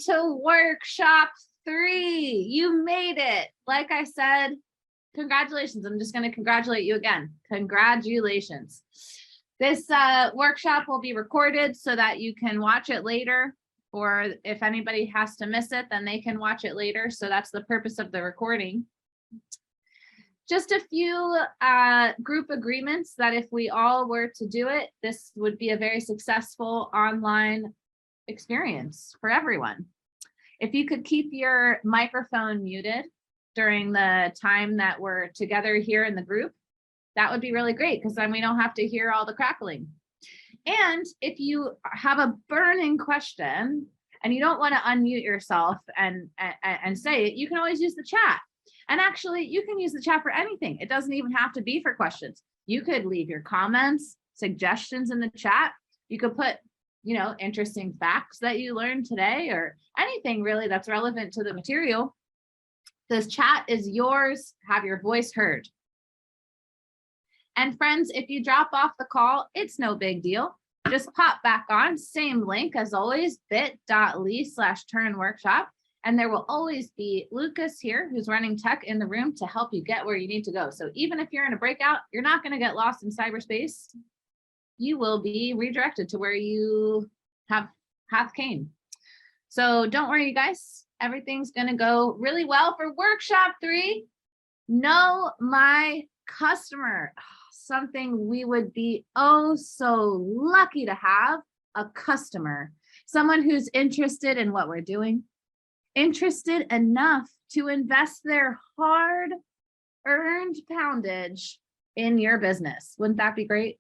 to workshop 3. You made it. Like I said, congratulations. I'm just going to congratulate you again. Congratulations. This workshop will be recorded so that you can watch it later, or if anybody has to miss it, then they can watch it later. So that's the purpose of the recording. Just a few group agreements that if we all were to do it, this would be a very successful online experience for everyone. If you could keep your microphone muted during the time that we're together here in the group, that would be really great, because then we don't have to hear all the crackling. And if you have a burning question and you don't want to unmute yourself and say it, you can always use the chat. And actually, you can use the chat for anything. It doesn't even have to be for questions. You could leave your comments, suggestions in the chat. You could put, interesting facts that you learned today, or anything really that's relevant to the material. This chat is yours. Have your voice heard. And friends, if you drop off the call, it's no big deal. Just pop back on, same link as always, bit.ly/turnworkshop. And there will always be Lucas here, who's running tech in the room, to help you get where you need to go. So even if you're in a breakout, you're not going to get lost in cyberspace. You will be redirected to where you have came. So don't worry, you guys. Everything's going to go really well for workshop 3. Know my customer. Something we would be oh so lucky to have, a customer, someone who's interested in what we're doing, interested enough to invest their hard-earned poundage in your business. Wouldn't that be great?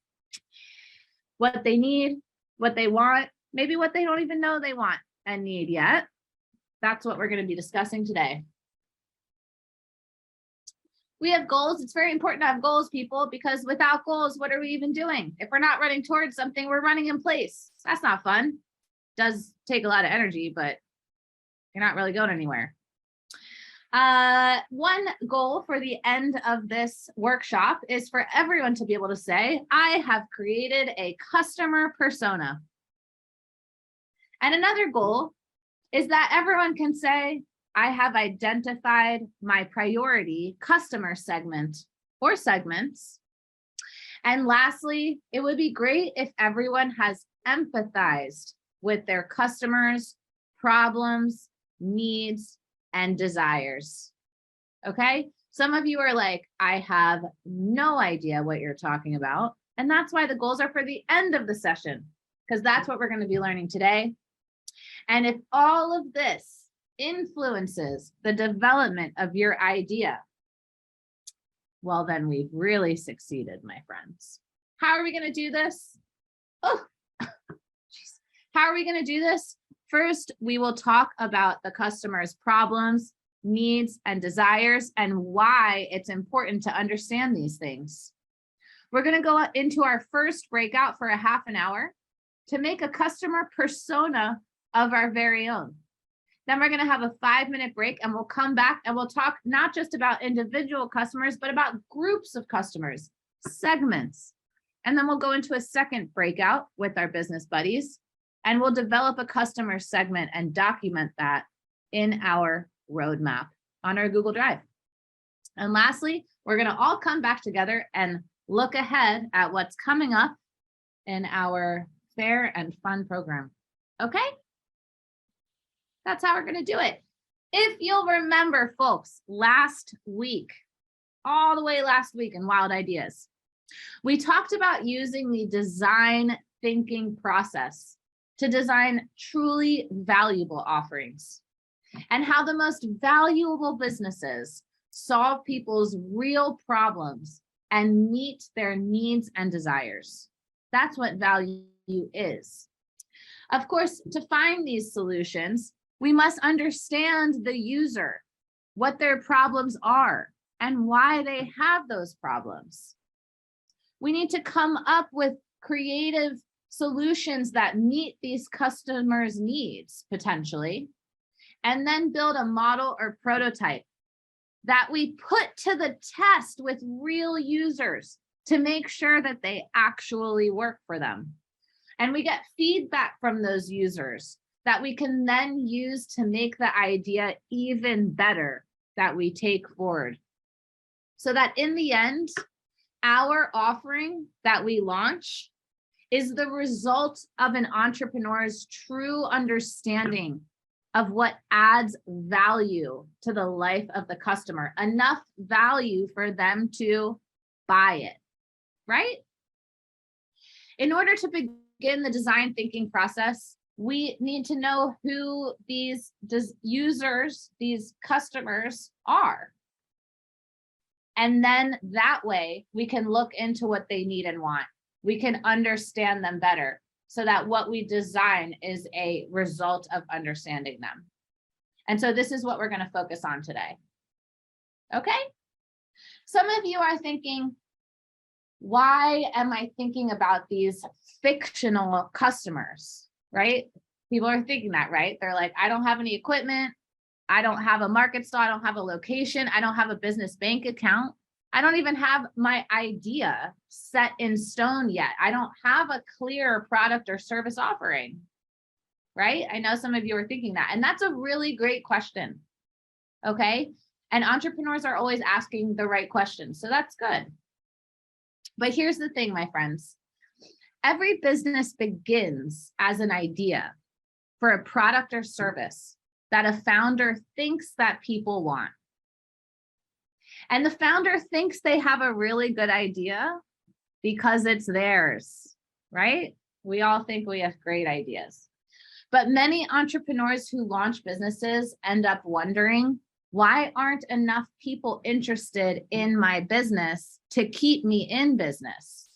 What they need, what they want, maybe what they don't even know they want and need yet. That's what we're going to be discussing today. We have goals. It's very important to have goals, people, because without goals, what are we even doing? If we're not running towards something, we're running in place. That's not fun. Does take a lot of energy, but you're not really going anywhere. One goal for the end of this workshop is for everyone to be able to say, I have created a customer persona. And another goal is that everyone can say, I have identified my priority customer segment or segments. And lastly, it would be great if everyone has empathized with their customers' problems, needs, and desires. Okay? Some of you are like, I have no idea what you're talking about. And that's why the goals are for the end of the session, because that's what we're going to be learning today. And if all of this influences the development of your idea, well, then we've really succeeded, my friends. How are we going to do this? Oh, geez. How are we going to do this? First, we will talk about the customer's problems, needs, and desires, and why it's important to understand these things. We're going to go into our first breakout for a half an hour to make a customer persona of our very own. Then we're going to have a 5-minute break, and we'll come back and we'll talk not just about individual customers, but about groups of customers, segments. And then we'll go into a second breakout with our business buddies, and we'll develop a customer segment and document that in our roadmap on our Google Drive. And lastly, we're going to all come back together and look ahead at what's coming up in our fair and fun program. Okay? That's how we're going to do it. If you'll remember, folks, last week, all the way last week in Wild Ideas, we talked about using the design thinking process to design truly valuable offerings, and how the most valuable businesses solve people's real problems and meet their needs and desires. That's what value is. Of course, to find these solutions, we must understand the user, what their problems are, and why they have those problems. We need to come up with creative solutions that meet these customers' needs, potentially, and then build a model or prototype that we put to the test with real users to make sure that they actually work for them. And we get feedback from those users that we can then use to make the idea even better that we take forward. So that in the end, our offering that we launch is the result of an entrepreneur's true understanding of what adds value to the life of the customer, enough value for them to buy it, right? In order to begin the design thinking process, we need to know who these users, these customers are. And then that way we can look into what they need and want. We can understand them better so that what we design is a result of understanding them. And so this is what we're going to focus on today. Okay? Some of you are thinking, why am I thinking about these fictional customers, right? People are thinking that, right? They're like, I don't have any equipment. I don't have a market stall. I don't have a location. I don't have a business bank account. I don't even have my idea set in stone yet. I don't have a clear product or service offering, right? I know some of you are thinking that, and that's a really great question, okay? And entrepreneurs are always asking the right questions, so that's good. But here's the thing, my friends. Every business begins as an idea for a product or service that a founder thinks that people want. And the founder thinks they have a really good idea because it's theirs, right? We all think we have great ideas. But many entrepreneurs who launch businesses end up wondering, why aren't enough people interested in my business to keep me in business?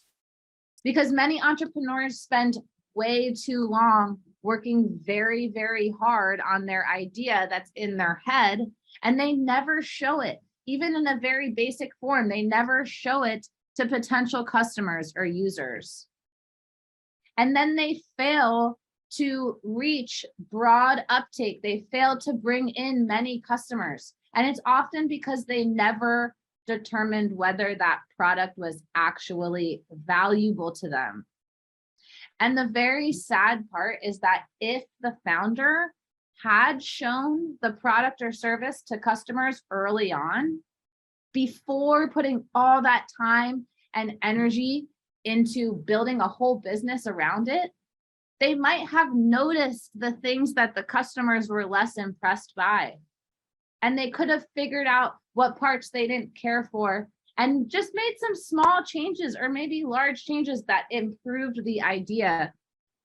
Because many entrepreneurs spend way too long working very, very hard on their idea that's in their head, and they never show it. Even in a very basic form, they never show it to potential customers or users. And then they fail to reach broad uptake. They fail to bring in many customers. And it's often because they never determined whether that product was actually valuable to them. And the very sad part is that if the founder had shown the product or service to customers early on, before putting all that time and energy into building a whole business around it, they might have noticed the things that the customers were less impressed by. And they could have figured out what parts they didn't care for and just made some small changes or maybe large changes that improved the idea.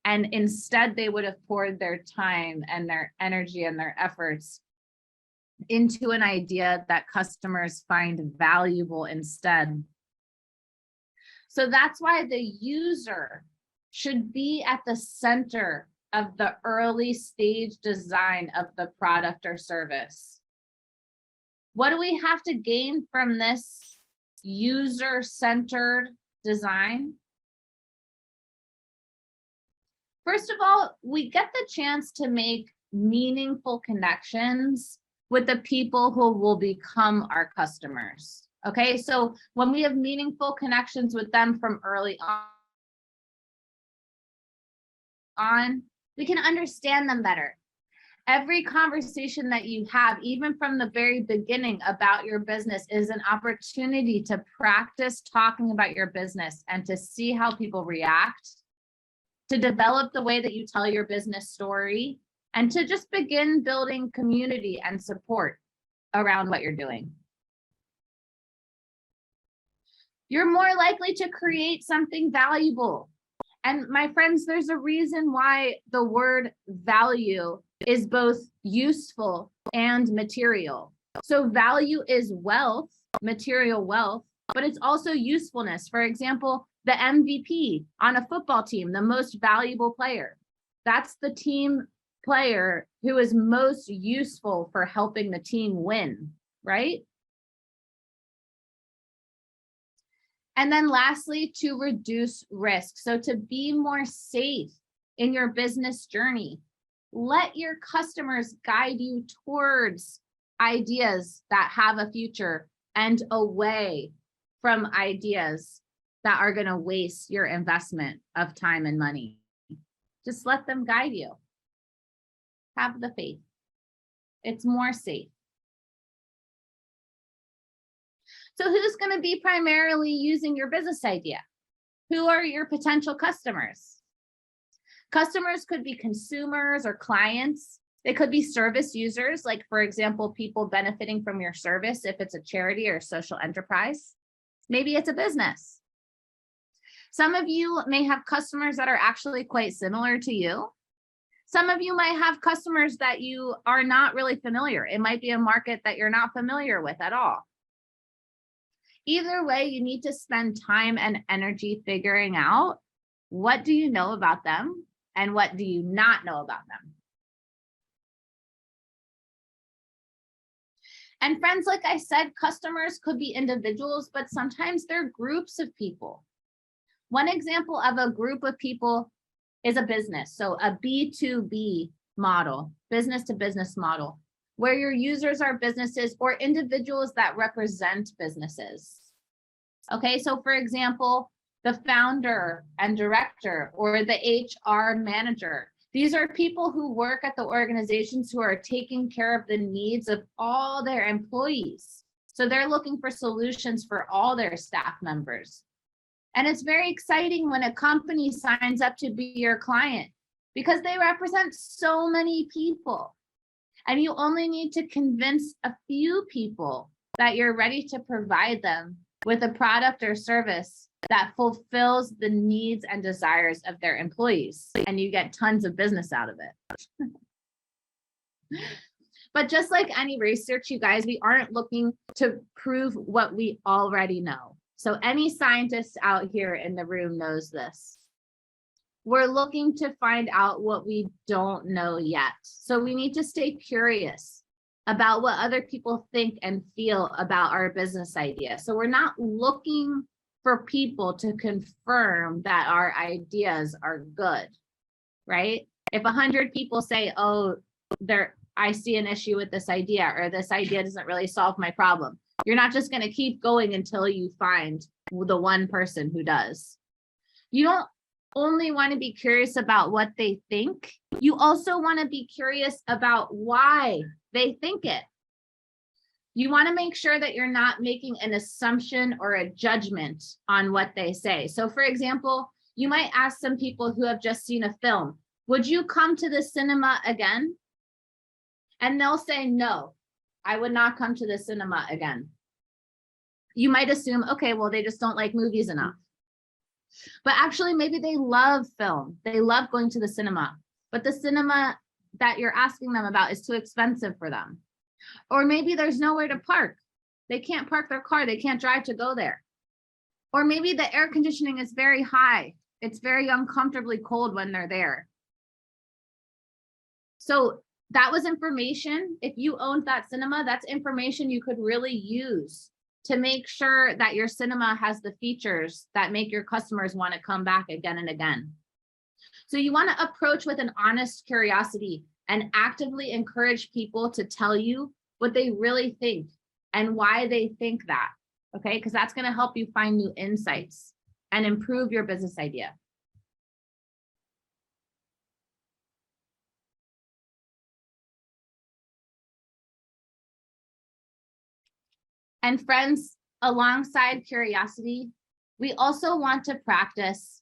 And instead, they would have poured their time and their energy and their efforts into an idea that customers find valuable instead. So that's why the user should be at the center of the early stage design of the product or service. What do we have to gain from this user-centered design? First of all, we get the chance to make meaningful connections with the people who will become our customers. Okay, so when we have meaningful connections with them from early on, we can understand them better. Every conversation that you have, even from the very beginning about your business, is an opportunity to practice talking about your business and to see how people react, to develop the way that you tell your business story, and to just begin building community and support around what you're doing. You're more likely to create something valuable. And my friends, there's a reason why the word value is both useful and material. So value is wealth, material wealth, but it's also usefulness. For example, the MVP on a football team, the most valuable player, that's the team player who is most useful for helping the team win, right? And then lastly, to reduce risk. So to be more safe in your business journey, let your customers guide you towards ideas that have a future and away from ideas that are going to waste your investment of time and money. Just let them guide you. have the faith. It's more safe. So who's going to be primarily using your business idea? Who are your potential customers? Customers could be consumers or clients. They could be service users, like, for example, people benefiting from your service if it's a charity or social enterprise. Maybe it's a business. Some of you may have customers that are actually quite similar to you. Some of you might have customers that you are not really familiar. It might be a market that you're not familiar with at all. Either way, you need to spend time and energy figuring out what do you know about them and what do you not know about them. And friends, like I said, customers could be individuals, but sometimes they're groups of people. One example of a group of people is a business. So a B2B model, business to business model, where your users are businesses or individuals that represent businesses. Okay, so for example, the founder and director or the HR manager. These are people who work at the organizations who are taking care of the needs of all their employees. So they're looking for solutions for all their staff members. And it's very exciting when a company signs up to be your client because they represent so many people. And you only need to convince a few people that you're ready to provide them with a product or service that fulfills the needs and desires of their employees, and you get tons of business out of it. But just like any research, you guys, we aren't looking to prove what we already know. So any scientist out here in the room knows this. We're looking to find out what we don't know yet. So we need to stay curious about what other people think and feel about our business idea. So we're not looking for people to confirm that our ideas are good, right? If 100 people say, oh, I see an issue with this idea, or this idea doesn't really solve my problem, you're not just going to keep going until you find the one person who does. You don't only want to be curious about what they think, you also want to be curious about why they think it. You want to make sure that you're not making an assumption or a judgment on what they say. So for example, you might ask some people who have just seen a film, would you come to the cinema again? And they'll say, no, I would not come to the cinema again. You might assume, okay, well, they just don't like movies enough. But actually, maybe they love film. They love going to the cinema, but the cinema that you're asking them about is too expensive for them. Or maybe there's nowhere to park. They can't park their car. They can't drive to go there. Or maybe the air conditioning is very high. It's very uncomfortably cold when they're there. So that was information. If you owned that cinema, that's information you could really use to make sure that your cinema has the features that make your customers want to come back again and again. So you want to approach with an honest curiosity and actively encourage people to tell you what they really think and why they think that, okay? Because that's going to help you find new insights and improve your business idea. And friends, alongside curiosity, we also want to practice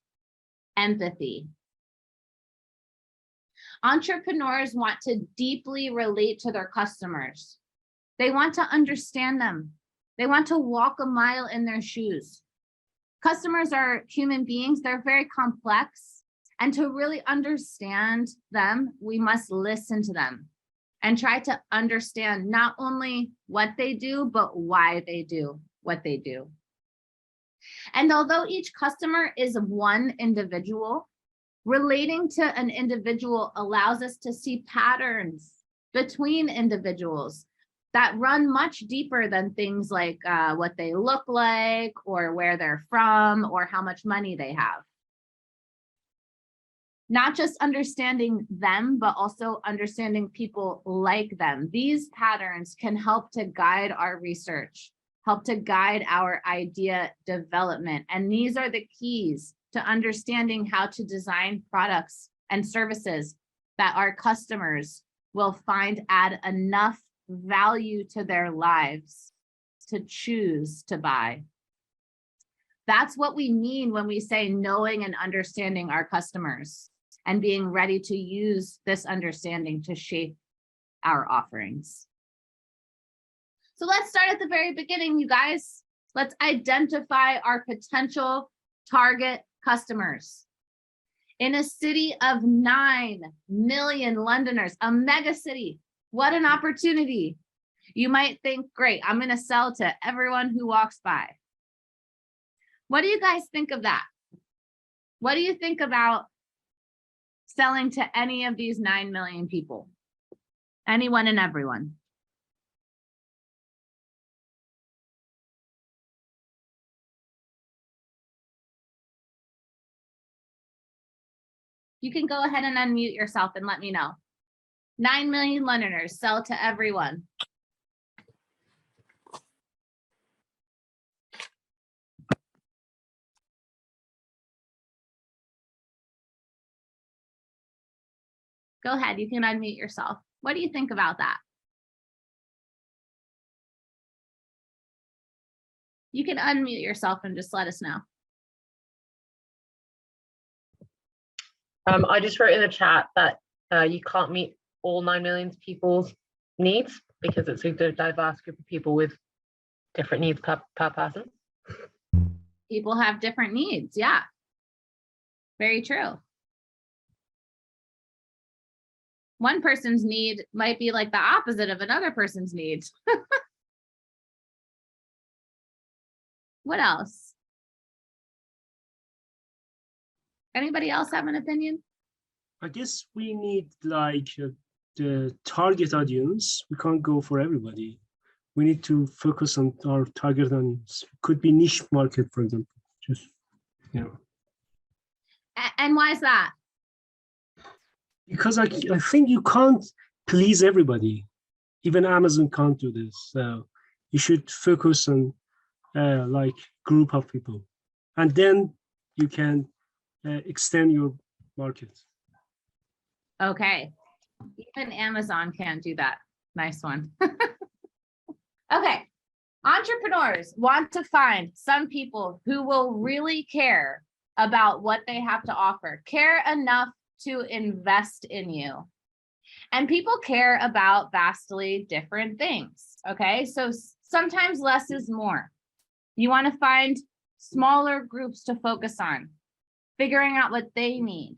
empathy. Entrepreneurs want to deeply relate to their customers. They want to understand them. They want to walk a mile in their shoes. Customers are human beings. They're very complex. And to really understand them, we must listen to them and try to understand not only what they do, but why they do what they do. And although each customer is one individual, relating to an individual allows us to see patterns between individuals that run much deeper than things like what they look like or where they're from or how much money they have. Not just understanding them, but also understanding people like them. These patterns can help to guide our research, help to guide our idea development. And these are the keys to understanding how to design products and services that our customers will add enough value to their lives to choose to buy. That's what we mean when we say knowing and understanding our customers and being ready to use this understanding to shape our offerings. So let's start at the very beginning, you guys. Let's identify our potential target customers. In a city of 9 million Londoners, a mega city, what an opportunity. You might think, great, I'm going to sell to everyone who walks by. What do you guys think of that? What do you think about selling to any of these 9 million people? Anyone and everyone. You can go ahead and unmute yourself and let me know. 9 million Londoners, sell to everyone. Go ahead, you can unmute yourself. What do you think about that? You can unmute yourself and just let us know. I just wrote in the chat that you can't meet all 9 million people's needs because it's a diverse group of people with different needs per person. People have different needs, yeah. Very true. One person's need might be like the opposite of another person's needs. What else? Anybody else have an opinion? I guess we need like the target audience. We can't go for everybody. We need to focus on our target audience. Could be niche market, for example. Just, you know. And why is that? Because I think you can't please everybody. Even Amazon can't do this. So you should focus on like group of people, and then you can extend your market. Okay, even Amazon can't do that. Nice one. Okay, entrepreneurs want to find some people who will really care about what they have to offer, care enough to invest in you. And people care about vastly different things, okay? So sometimes less is more. You want to find smaller groups to focus on, figuring out what they need,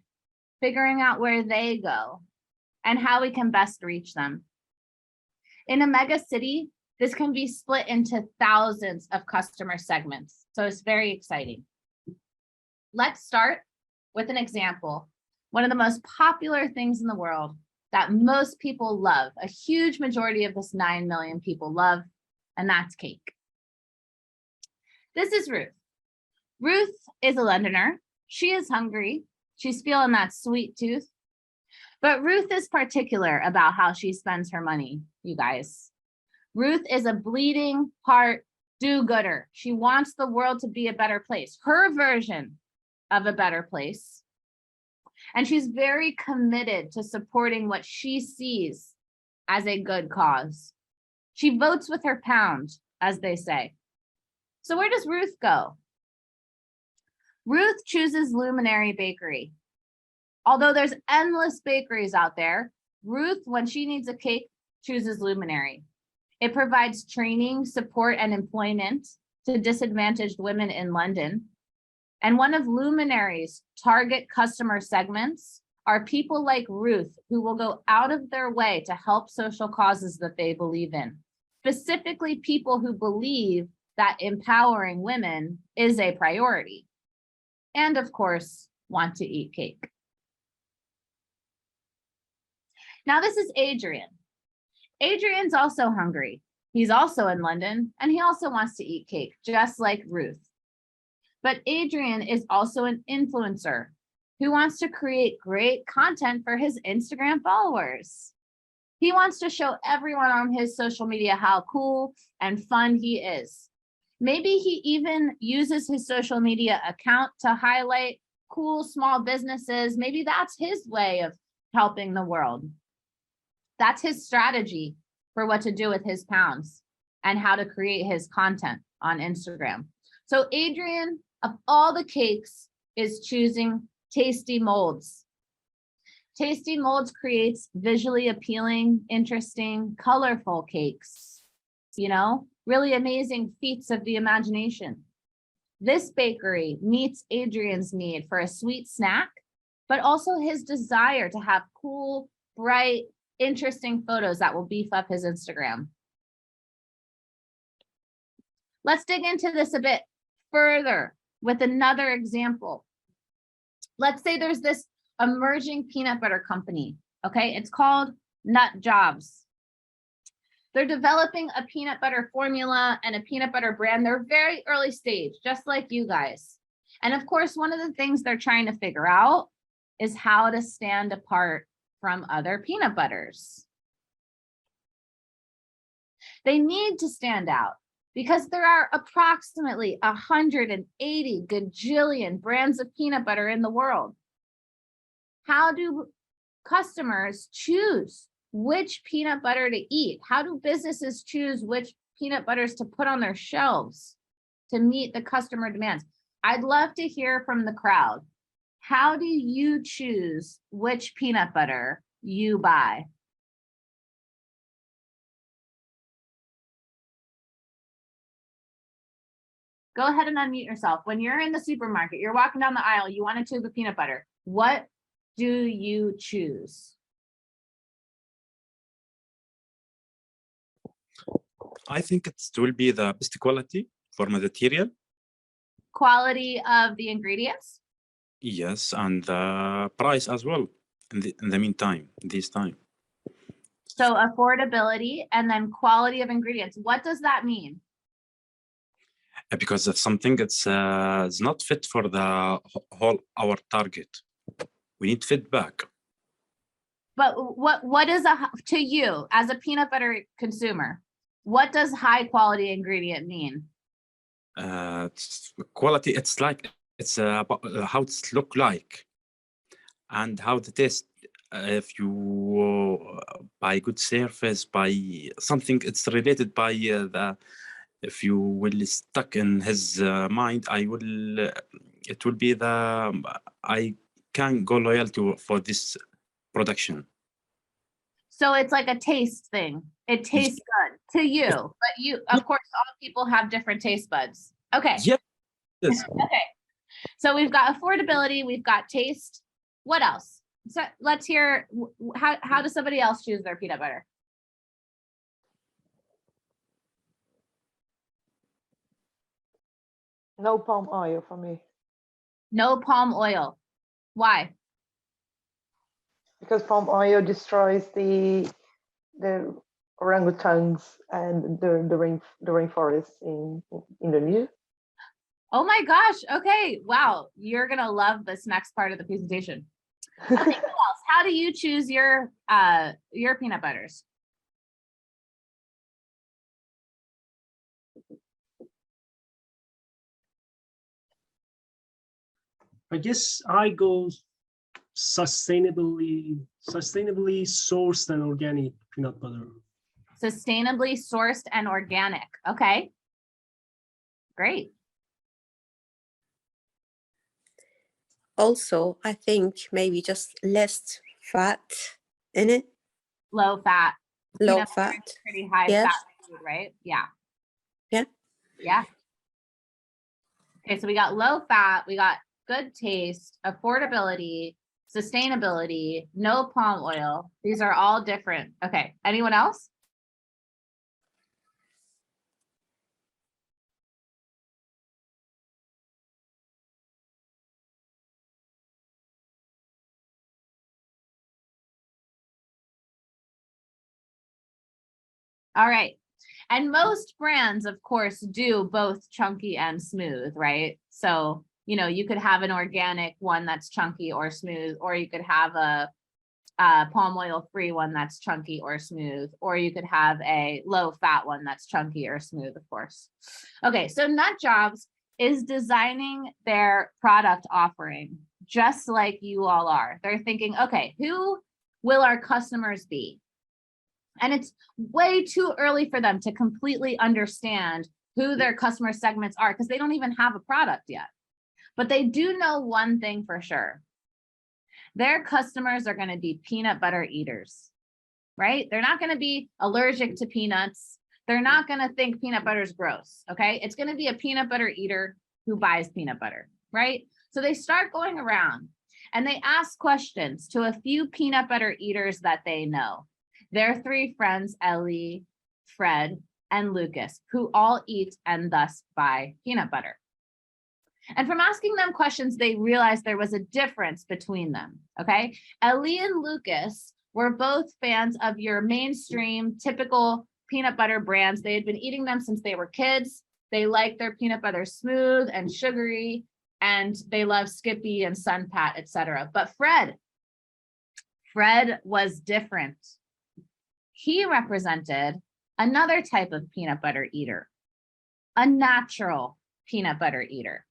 figuring out where they go, and how we can best reach them. In a mega city, this can be split into thousands of customer segments, so it's very exciting. Let's start with an example. One of the most popular things in the world that most people love, a huge majority of this 9 million people love, and that's cake. This is Ruth. Ruth is a Londoner. She is hungry. She's feeling that sweet tooth. But Ruth is particular about how she spends her money, you guys. Ruth is a bleeding heart do-gooder. She wants the world to be a better place, her version of a better place. And she's very committed to supporting what she sees as a good cause. She votes with her pound, as they say. So where does Ruth go? Ruth chooses Luminary Bakery. Although there's endless bakeries out there, Ruth, when she needs a cake, chooses Luminary. It provides training, support, and employment to disadvantaged women in London. And one of Luminary's target customer segments are people like Ruth who will go out of their way to help social causes that they believe in, specifically people who believe that empowering women is a priority, and of course, want to eat cake. Now this is Adrian. Adrian's also hungry. He's also in London, and he also wants to eat cake, just like Ruth. But Adrian is also an influencer who wants to create great content for his Instagram followers. He wants to show everyone on his social media how cool and fun he is. Maybe he even uses his social media account to highlight cool small businesses. Maybe that's his way of helping the world. That's his strategy for what to do with his pounds and how to create his content on Instagram. So Adrian, of all the cakes, is choosing Tasty Molds. Tasty Molds creates visually appealing, interesting, colorful cakes, you know, really amazing feats of the imagination. This bakery meets Adrian's need for a sweet snack, but also his desire to have cool, bright, interesting photos that will beef up his Instagram. Let's dig into this a bit further with another example. Let's say there's this emerging peanut butter company, okay? It's called Nut Jobs. They're developing a peanut butter formula and a peanut butter brand. They're very early stage, just like you guys. And of course, one of the things they're trying to figure out is how to stand apart from other peanut butters. They need to stand out because there are approximately 180 gajillion brands of peanut butter in the world. How do customers choose which peanut butter to eat? How do businesses choose which peanut butters to put on their shelves to meet the customer demands? I'd love to hear from the crowd. How do you choose which peanut butter you buy? Go ahead and unmute yourself. When you're in the supermarket, you're walking down the aisle, you want a tube of peanut butter. What do you choose? I think it will be the best quality for my material. Quality of the ingredients? Yes, and the price as well. In the meantime, this time. So affordability and then quality of ingredients. What does that mean? Because that's something it's not fit for the whole our target. We need feedback. But what is to you as a peanut butter consumer? What does high quality ingredient mean? It's quality. It's like it's about how it's look like, and how the taste. If you buy good service, by something it's related by the. If you will stuck in his mind, I will. It will be the. I can go loyal to for this production. So it's like a taste thing. It tastes good to you, but you, of course, all people have different taste buds. Okay. Yeah. Yes. Okay. So we've got affordability, we've got taste. What else? So let's hear how does somebody else choose their peanut butter? No palm oil for me. No palm oil. Why? Because palm oil destroys the orangutans and the rainforest in Indonesia. Oh my gosh. Okay. Wow. You're going to love this next part of the presentation. Okay, who else? How do you choose your peanut butters? I guess I go sustainably sourced and organic peanut butter. Sustainably sourced and organic. Okay. Great. Also, I think maybe just less fat in it, Low fat. low Peanut butter fat. is pretty high Yes. fat food, right? Yeah. Yeah. Yeah. Okay, so we got low fat, we got good taste, affordability, sustainability, no palm oil. These are all different. Okay, anyone else? All right. And most brands, of course, do both chunky and smooth, right? So, you know, you could have an organic one that's chunky or smooth, or you could have a palm oil free one that's chunky or smooth, or you could have a low fat one that's chunky or smooth, of course. Okay, so Nut Jobs is designing their product offering just like you all are. They're thinking, okay, who will our customers be? And it's way too early for them to completely understand who their customer segments are because they don't even have a product yet. But they do know one thing for sure. Their customers are going to be peanut butter eaters, right? They're not going to be allergic to peanuts. They're not going to think peanut butter is gross, okay? It's going to be a peanut butter eater who buys peanut butter, right? So they start going around and they ask questions to a few peanut butter eaters that they know. Their 3 friends, Ellie, Fred, and Lucas, who all eat and thus buy peanut butter. And from asking them questions, they realized there was a difference between them, okay? Ellie and Lucas were both fans of your mainstream, typical peanut butter brands. They had been eating them since they were kids. They liked their peanut butter smooth and sugary, and they love Skippy and Sun Pat, etc. But Fred was different. He represented another type of peanut butter eater, a natural peanut butter eater.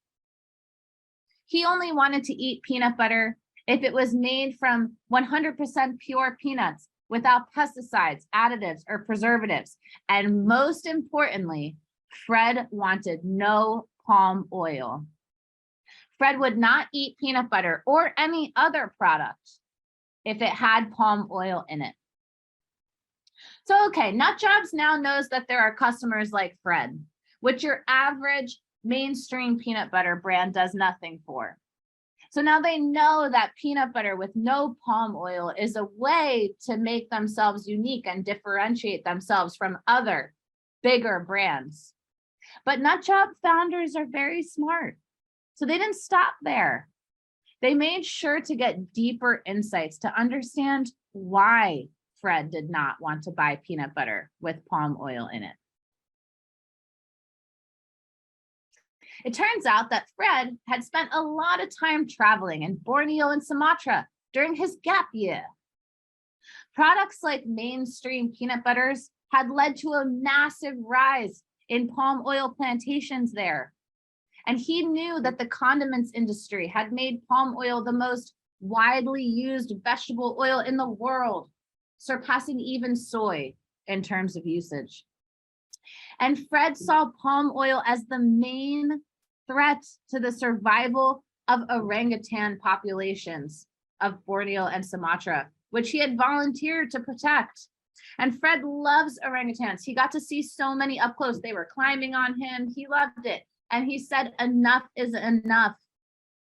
He only wanted to eat peanut butter if it was made from 100% pure peanuts without pesticides, additives, or preservatives. And most importantly, Fred wanted no palm oil. Fred would not eat peanut butter or any other product if it had palm oil in it. So, okay, Nutjobs now knows that there are customers like Fred, which your average mainstream peanut butter brand does nothing for. So now they know that peanut butter with no palm oil is a way to make themselves unique and differentiate themselves from other bigger brands. But Nutjob founders are very smart. So they didn't stop there. They made sure to get deeper insights to understand why Fred did not want to buy peanut butter with palm oil in it. It turns out that Fred had spent a lot of time traveling in Borneo and Sumatra during his gap year. Products like mainstream peanut butters had led to a massive rise in palm oil plantations there. And he knew that the condiments industry had made palm oil the most widely used vegetable oil in the world, surpassing even soy in terms of usage. And Fred saw palm oil as the main threat to the survival of orangutan populations of Borneo and Sumatra, which he had volunteered to protect. And Fred loves orangutans. He got to see so many up close. They were climbing on him. He loved it. And he said, enough is enough.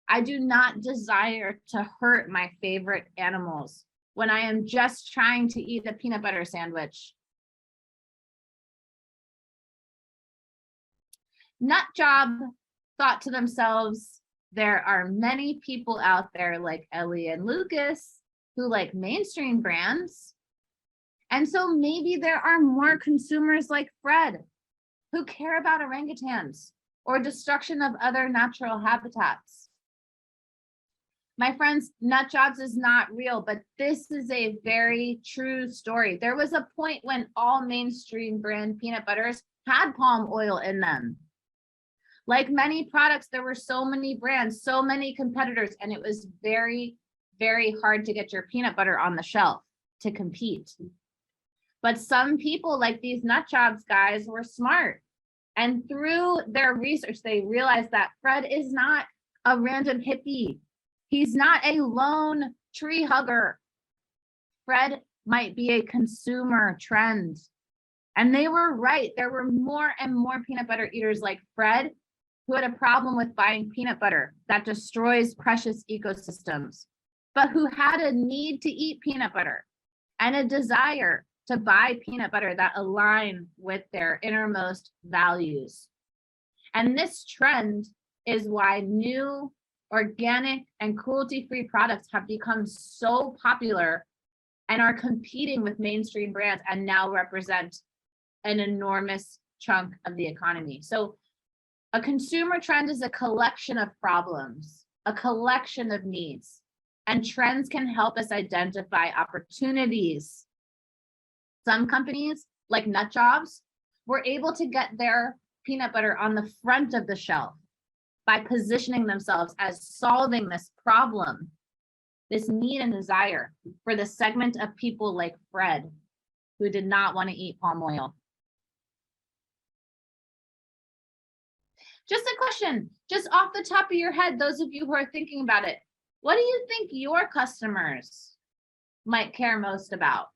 I do not desire to hurt my favorite animals when I am just trying to eat a peanut butter sandwich. Nutjob thought to themselves, there are many people out there like Ellie and Lucas who like mainstream brands. And so maybe there are more consumers like Fred who care about orangutans or destruction of other natural habitats. My friends, Nutjobs is not real, but this is a very true story. There was a point when all mainstream brand peanut butters had palm oil in them. Like many products, there were so many brands, so many competitors, and it was very, very hard to get your peanut butter on the shelf to compete. But some people like these Nutjobs guys were smart. And through their research, they realized that Fred is not a random hippie. He's not a lone tree hugger. Fred might be a consumer trend. And they were right. There were more and more peanut butter eaters like Fred who had a problem with buying peanut butter that destroys precious ecosystems, but who had a need to eat peanut butter and a desire to buy peanut butter that align with their innermost values. And this trend is why new organic and cruelty-free products have become so popular and are competing with mainstream brands and now represent an enormous chunk of the economy. So a consumer trend is a collection of problems, a collection of needs, and trends can help us identify opportunities. Some companies, like Nutjobs, were able to get their peanut butter on the front of the shelf by positioning themselves as solving this problem, this need and desire for the segment of people like Fred who did not want to eat palm oil. Just a question, just off the top of your head, those of you who are thinking about it, what do you think your customers might care most about?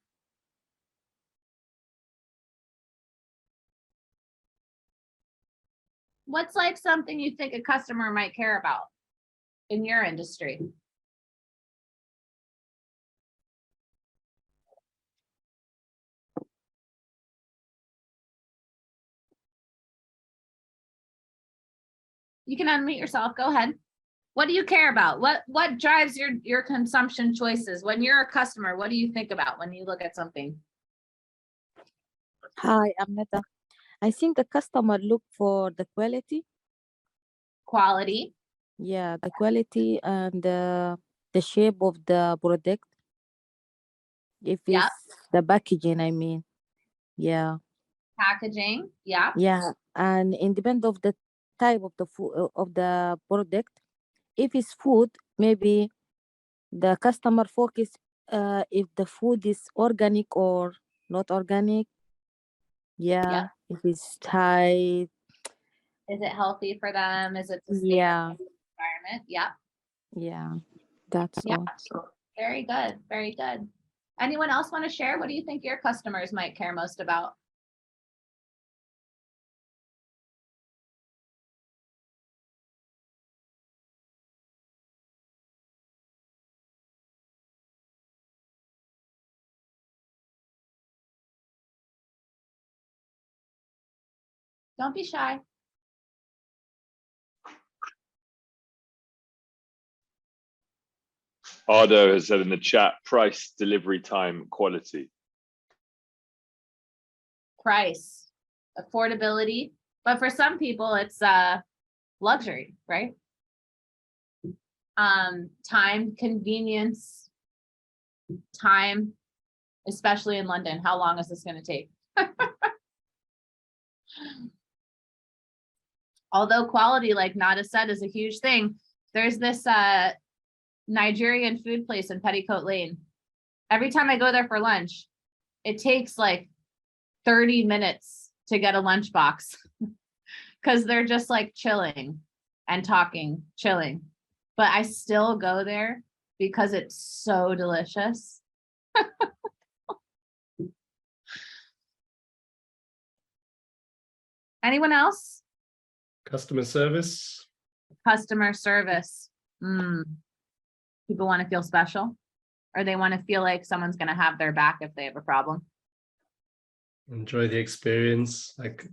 What's like something you think a customer might care about in your industry? You can unmute yourself. Go ahead. What do you care about? What drives your consumption choices? When you're a customer, what do you think about when you look at something? Hi, I'm Neta. I think the customer look for the quality. Quality. Yeah, the quality and the shape of the product. If Yep. it's the packaging, I mean. Yeah, Packaging. Yeah. yeah. And independent of the type of the food of the product, if it's food, maybe the customer focus if the food is organic or not organic. Yeah, if it's high. Is it healthy for them? Is it sustainable Yeah, environment? Yeah. yeah. That's Yeah. all. Very good. Very good. Anyone else want to share? What do you think your customers might care most about? Don't be shy. Ardo has said in the chat, price, delivery time, quality. Price, affordability, but for some people it's luxury, right? Time, convenience, time, especially in London. How long is this going to take? Although quality, like Nada said, is a huge thing. There's this Nigerian food place in Petticoat Lane. Every time I go there for lunch, it takes like 30 minutes to get a lunch box because they're just like chilling and talking, chilling. But I still go there because it's so delicious. Anyone else? Customer service. Customer service. People want to feel special, or they want to feel like someone's going to have their back if they have a problem. Enjoy the experience. Like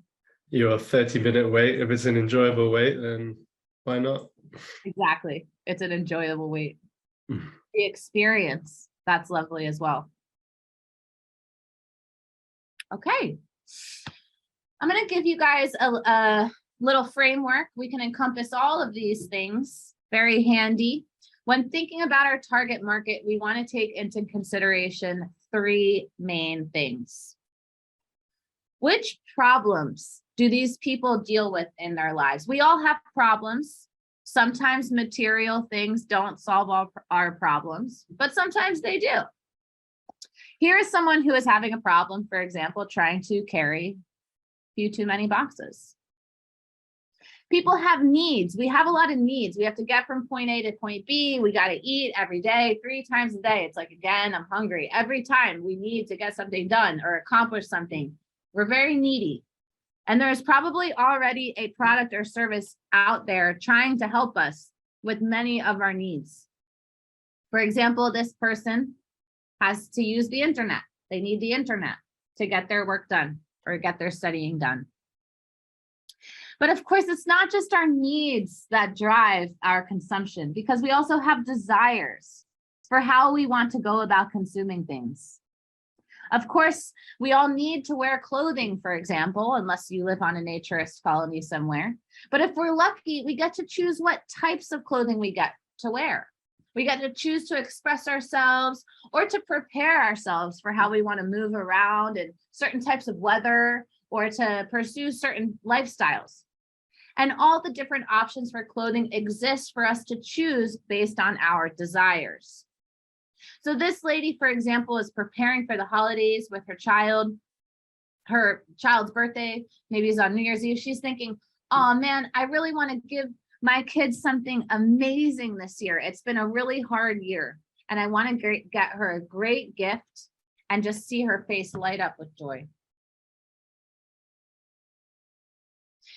your 30-minute wait, if it's an enjoyable wait, then why not? Exactly. It's an enjoyable wait. Mm. The experience, that's lovely as well. Okay. I'm going to give you guys a little framework. We can encompass all of these things. Very handy. When thinking about our target market, we want to take into consideration three main things. Which problems do these people deal with in their lives? We all have problems. Sometimes material things don't solve all our problems, but sometimes they do. Here is someone who is having a problem, for example, trying to carry a few too many boxes. People have needs. We have a lot of needs. We have to get from point A to point B. We got to eat every day, 3 times a day. It's like, again, I'm hungry. Every time we need to get something done or accomplish something. We're very needy. And there's probably already a product or service out there trying to help us with many of our needs. For example, this person has to use the internet. They need the internet to get their work done or get their studying done. But of course, it's not just our needs that drive our consumption, because we also have desires for how we want to go about consuming things. Of course, we all need to wear clothing, for example, unless you live on a naturist colony somewhere. But if we're lucky, we get to choose what types of clothing we get to wear. We get to choose to express ourselves or to prepare ourselves for how we want to move around in certain types of weather or to pursue certain lifestyles. And all the different options for clothing exist for us to choose based on our desires. So this lady, for example, is preparing for the holidays with her child. Her child's birthday, maybe is on New Year's Eve. She's thinking, oh man, I really want to give my kids something amazing this year. It's been a really hard year. And I want to get her a great gift and just see her face light up with joy.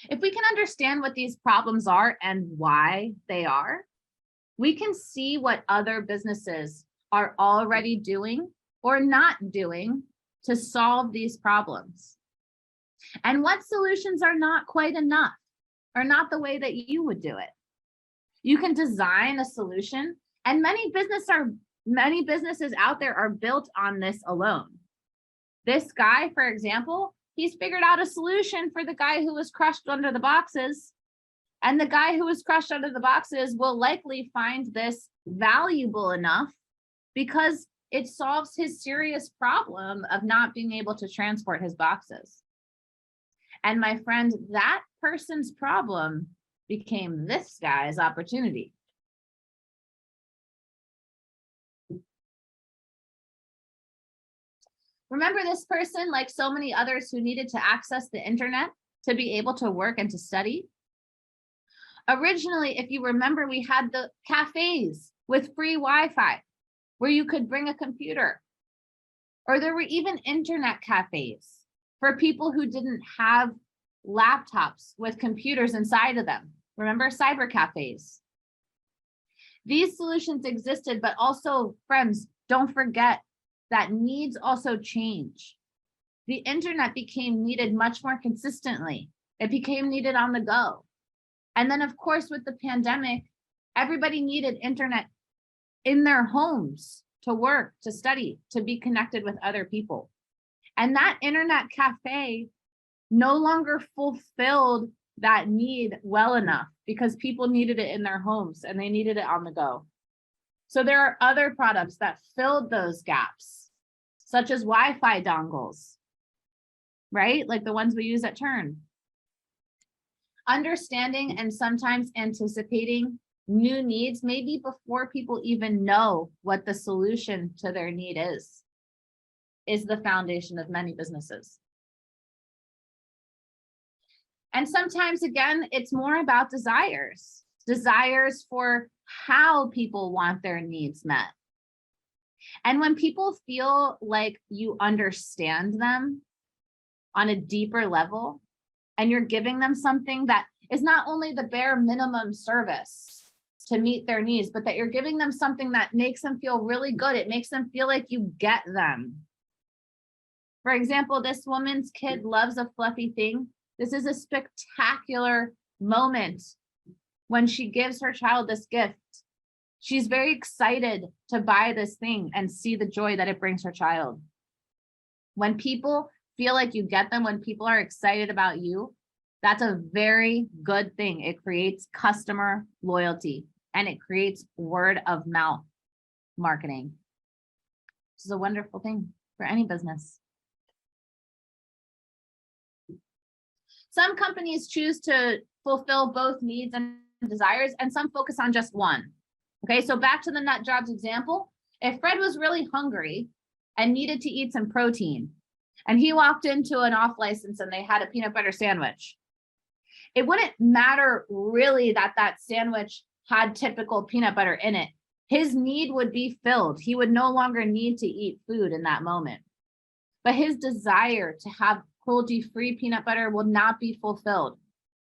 If we can understand what these problems are and why they are, we can see what other businesses are already doing or not doing to solve these problems. And what solutions are not quite enough, or not the way that you would do it. You can design a solution, and many businesses out there are built on this alone. This guy, for example, he's figured out a solution for the guy who was crushed under the boxes. And the guy who was crushed under the boxes will likely find this valuable enough because it solves his serious problem of not being able to transport his boxes. And my friend, that person's problem became this guy's opportunity. Remember this person, like so many others who needed to access the internet to be able to work and to study? Originally, if you remember, we had the cafes with free Wi-Fi where you could bring a computer, or there were even internet cafes for people who didn't have laptops with computers inside of them. Remember cyber cafes? These solutions existed, but also, friends, don't forget that needs also change. The internet became needed much more consistently. It became needed on the go. And then, of course, with the pandemic, everybody needed internet in their homes to work, to study, to be connected with other people. And that internet cafe no longer fulfilled that need well enough because people needed it in their homes and they needed it on the go. So there are other products that filled those gaps, such as Wi-Fi dongles, right? Like the ones we use at Turn. Understanding and sometimes anticipating new needs, maybe before people even know what the solution to their need is the foundation of many businesses. And sometimes, again, it's more about desires for how people want their needs met. And when people feel like you understand them on a deeper level, and you're giving them something that is not only the bare minimum service to meet their needs, but that you're giving them something that makes them feel really good. It makes them feel like you get them. For example, this woman's kid loves a fluffy thing. This is a spectacular moment when she gives her child this gift. She's very excited to buy this thing and see the joy that it brings her child. When people feel like you get them, when people are excited about you, that's a very good thing. It creates customer loyalty and it creates word of mouth marketing. This is a wonderful thing for any business. Some companies choose to fulfill both needs and desires, and some focus on just one. Okay, so back to the nut jobs example. If Fred was really hungry and needed to eat some protein, and he walked into an off license and they had a peanut butter sandwich, it wouldn't matter really that that sandwich had typical peanut butter in it. His need would be filled. He would no longer need to eat food in that moment. But his desire to have cruelty-free peanut butter will not be fulfilled.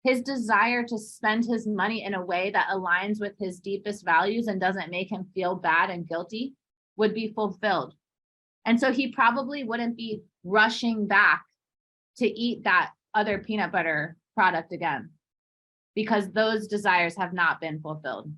His desire to spend his money in a way that aligns with his deepest values and doesn't make him feel bad and guilty would be fulfilled. And so he probably wouldn't be rushing back to eat that other peanut butter product again, because those desires have not been fulfilled.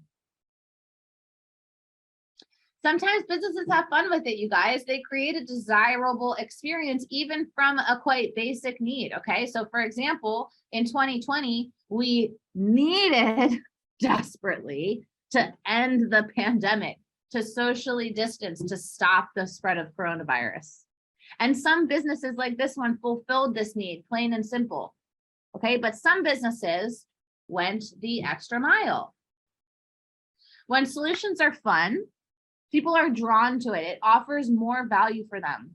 Sometimes businesses have fun with it, you guys. They create a desirable experience even from a quite basic need, okay? So for example, in 2020, we needed desperately to end the pandemic, to socially distance, to stop the spread of coronavirus. And some businesses like this one fulfilled this need, plain and simple, okay? But some businesses went the extra mile. When solutions are fun, People are drawn to it. It offers more value for them.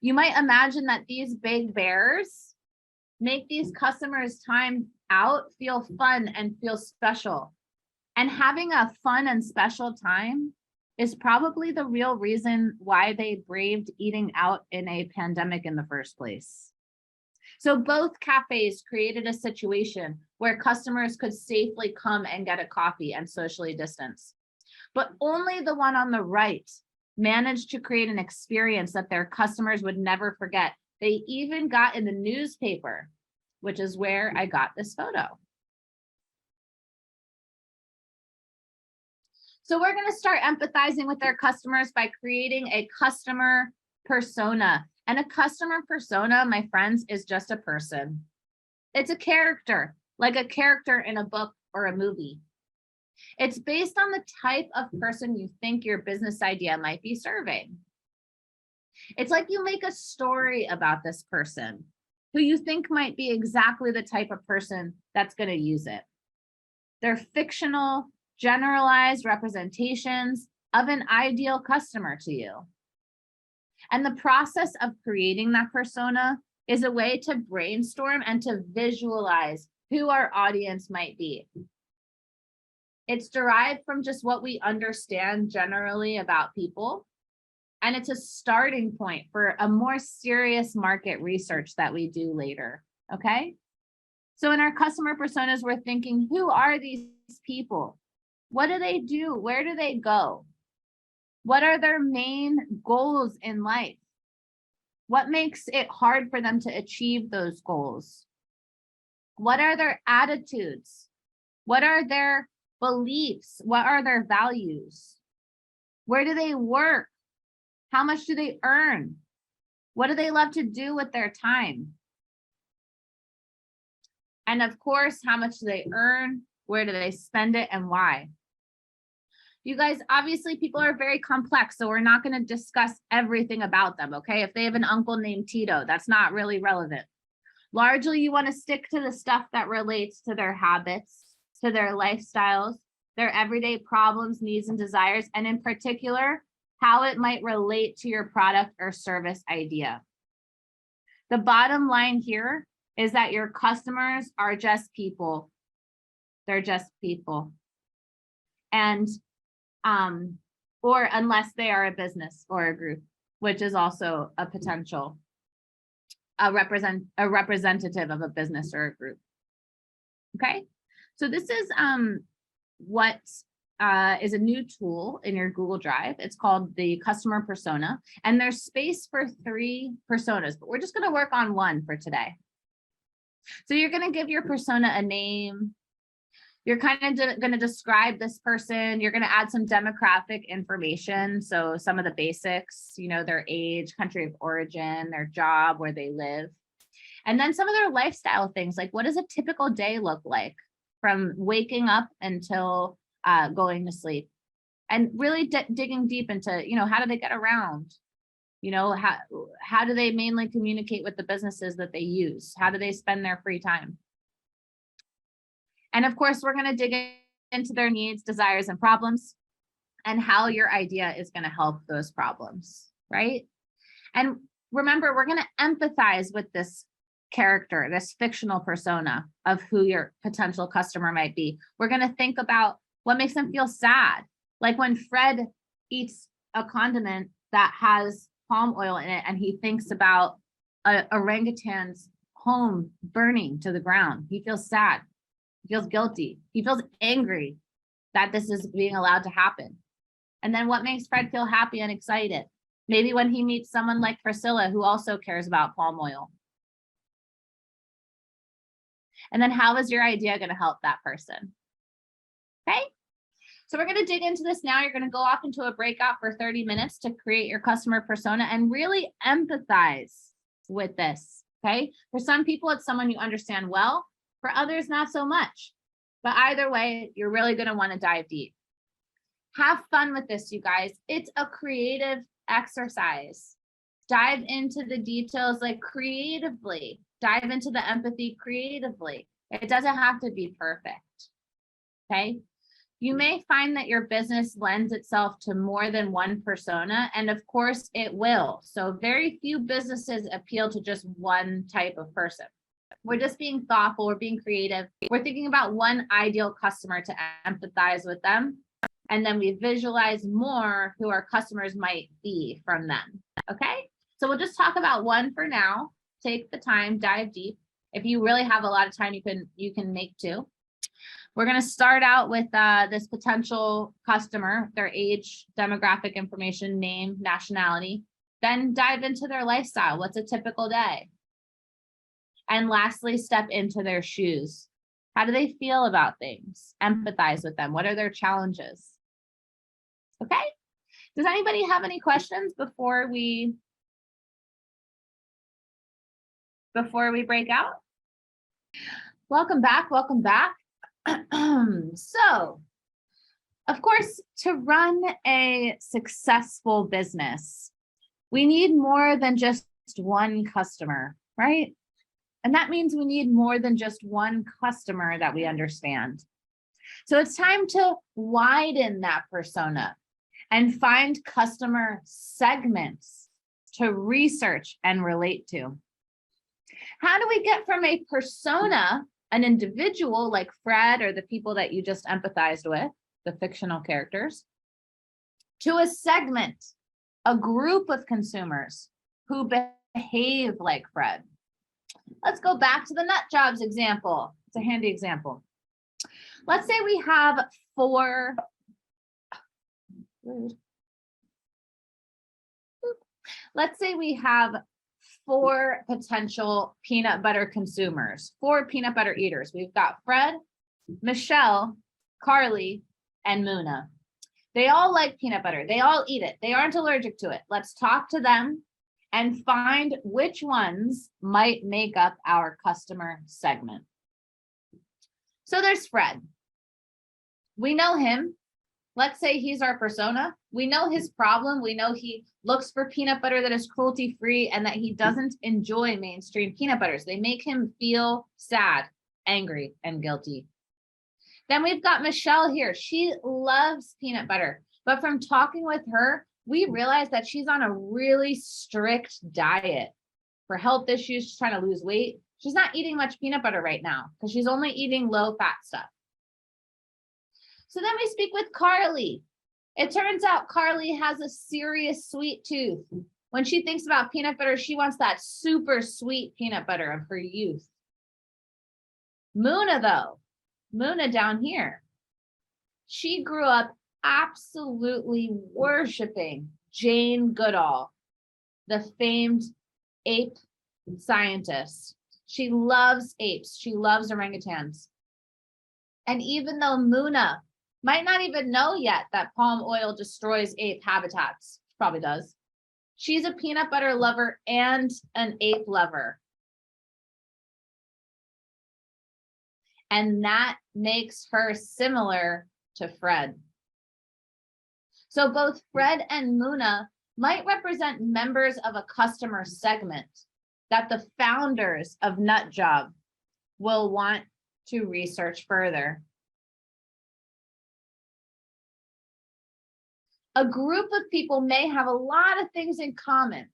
You might imagine that these big bears make these customers' time out feel fun and feel special. And having a fun and special time is probably the real reason why they braved eating out in a pandemic in the first place. So both cafes created a situation where customers could safely come and get a coffee and socially distance. But only the one on the right managed to create an experience that their customers would never forget. They even got in the newspaper, which is where I got this photo. So we're going to start empathizing with our customers by creating a customer persona. And a customer persona, my friends, is just a person. It's a character, like a character in a book or a movie. It's based on the type of person you think your business idea might be serving. It's like you make a story about this person who you think might be exactly the type of person that's going to use it. They're fictional, generalized representations of an ideal customer to you. And the process of creating that persona is a way to brainstorm and to visualize who our audience might be. It's derived from just what we understand generally about people. And it's a starting point for a more serious market research that we do later, okay? So in our customer personas, we're thinking, who are these people? What do they do? Where do they go? What are their main goals in life? What makes it hard for them to achieve those goals? What are their attitudes? What are their beliefs? What are their values? Where do they work? How much do they earn? What do they love to do with their time? And of course, how much do they earn? Where do they spend it and why? You guys, obviously people are very complex, so we're not going to discuss everything about them, okay? If they have an uncle named Tito, that's not really relevant. Largely, you want to stick to the stuff that relates to their habits, to their lifestyles, their everyday problems, needs, and desires, and in particular, how it might relate to your product or service idea. The bottom line here is that your customers are just people. They're just people. And or unless they are a business or a group, which is also a potential, a representative of a business or a group. Okay, so this is what is a new tool in your Google Drive. It's called the customer persona, and there's space for 3 personas, but we're just going to work on 1 for today. So you're going to give your persona a name. You're kind of going to describe this person. You're going to add some demographic information. So some of the basics, you know, their age, country of origin, their job, where they live. And then some of their lifestyle things, like what does a typical day look like from waking up until going to sleep? And really digging deep into, you know, how do they get around? You know, how do they mainly communicate with the businesses that they use? How do they spend their free time? And of course, we're going to dig into their needs, desires, and problems, and how your idea is going to help those problems, right? And remember, we're going to empathize with this character, this fictional persona of who your potential customer might be. We're going to think about what makes them feel sad. Like when Fred eats a condiment that has palm oil in it, and he thinks about a orangutan's home burning to the ground. He feels sad. He feels guilty. He feels angry that this is being allowed to happen. And then what makes Fred feel happy and excited? Maybe when he meets someone like Priscilla, who also cares about palm oil. And then how is your idea going to help that person? Okay. So we're going to dig into this now. You're going to go off into a breakout for 30 minutes to create your customer persona and really empathize with this. Okay. For some people, it's someone you understand well. For others, not so much. But either way, you're really going to want to dive deep. Have fun with this, you guys. It's a creative exercise. Dive into the details like creatively. Dive into the empathy creatively. It doesn't have to be perfect. Okay. You may find that your business lends itself to more than one persona, and of course it will. So very few businesses appeal to just one type of person. We're just being thoughtful, we're being creative. We're thinking about one ideal customer to empathize with them. And then we visualize more who our customers might be from them. Okay, so we'll just talk about one for now. Take the time, dive deep. If you really have a lot of time, you can make two. We're going to start out with this potential customer, their age, demographic information, name, nationality, then dive into their lifestyle. What's a typical day? And lastly, step into their shoes. How do they feel about things? Empathize with them. What are their challenges? Okay. Does anybody have any questions before we break out? Welcome back. Welcome back. So, of course, to run a successful business, we need more than just one customer, right? And that means we need more than just one customer that we understand. So it's time to widen that persona and find customer segments to research and relate to. How do we get from a persona, an individual like Fred or the people that you just empathized with, the fictional characters, to a segment, a group of consumers who behave like Fred? Let's go back to the nut jobs example. It's a handy example. Let's say we have four potential peanut butter consumers, 4 peanut butter eaters. We've got Fred, Michelle, Carly, and Muna. They all like peanut butter. They all eat it. They aren't allergic to it. Let's talk to them and find which ones might make up our customer segment. So there's Fred. We know him. Let's say he's our persona. We know his problem. We know he looks for peanut butter that is cruelty-free and that he doesn't enjoy mainstream peanut butters. They make him feel sad, angry, and guilty. Then we've got Michelle here. She loves peanut butter, but from talking with her, we realize that she's on a really strict diet for health issues. She's trying to lose weight. She's not eating much peanut butter right now because she's only eating low-fat stuff. So then we speak with Carly. It turns out Carly has a serious sweet tooth. When she thinks about peanut butter, she wants that super sweet peanut butter of her youth. Muna, though, Muna down here, she grew up absolutely worshiping Jane Goodall, the famed ape scientist. She loves apes. She loves orangutans. And even though Muna might not even know yet that palm oil destroys ape habitats, probably does, she's a peanut butter lover and an ape lover. And that makes her similar to Fred. So both Fred and Muna might represent members of a customer segment that the founders of NutJob will want to research further. A group of people may have a lot of things in common,